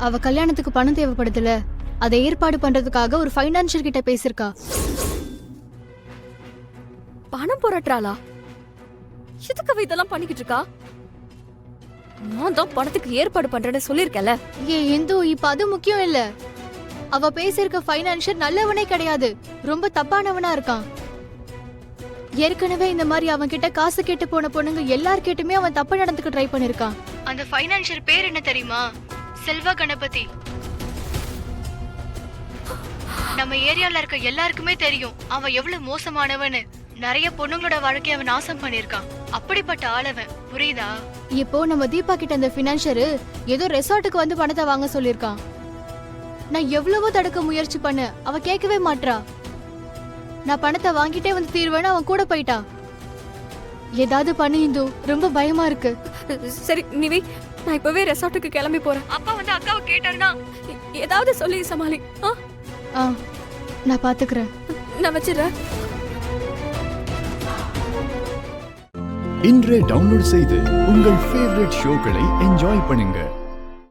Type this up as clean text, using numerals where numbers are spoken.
அவ கல்யாணத்துக்கு பணம் தேவைப்படுதுல, அதை ஏற்பாடு பண்றதுக்காக ஒரு ஃபைனான்சியர் கிட்ட பேசிருக்கா. பணம் புரட்டுறாளா? எதுக்கு அவ இதெல்லாம் பண்ணிக்கிட்டு இருக்கா? நான் தான் பணத்துக்கு ஏற்பாடு பண்றேன்னு சொல்லிருக்கல. இந்து, இப்ப அது முக்கியம் இல்ல. அவ பேசிருக்க ஃபைனான்சியர் நல்லவனே கிடையாது, ரொம்ப தப்பானவனா இருக்கான். ஏற்கனவே இந்த மாதிரி அவன் கிட்ட காசு கேட்டு போன பொண்ணுங்க எல்லார்கிட்டயுமே அவன் தப்பு நடந்துக்க ட்ரை பண்ணிருக்கான். அந்த ஃபைனான்சியர் பேர் என்ன தெரியுமா? செல்வா கணபதி. நம்ம ஏரியால இருக்க எல்லாருக்குமே தெரியும் அவன் எவ்வளவு மோசமானவன்னு. நிறைய பொண்ணுங்களோட வாழ்க்கைய அவன் நாசம் பண்ணிருக்கான். அப்படிப்பட்ட ஆளவன், புரியுதா? இப்போ நம்ம தீபா கிட்ட அந்த ஃபினான்ஷியர் ஏதோ ரெசார்ட்டுக்கு வந்து பணத்தை வாங்க சொல்லிருக்கான். நான் எவ்வளவோ தடுக்க முயற்சி பண்ண, அவ கேட்கவே மாட்றா. நான் பணத்தை வாங்கிட்டே வந்து தீர்வேன்னு அவன் கூட போயிட்டா. ஏதாவது பண்ணு இந்து, ரொம்ப பயமா இருக்கு. சரி நிவி, நான் இப்பவே ரெசார்ட்டுக்கு கிளம்பி போறேன். அப்பா வந்து அக்காவை கேட்டாருன்னா ஏதாவது சொல்லி சமாளி. நான் பாத்துக்கிறேன். நான் வச்சிடுறேன். இன்றே டவுன்லோட் செய்து உங்கள் ஃபேவரட் ஷோக்களை என்ஜாய் பண்ணுங்க.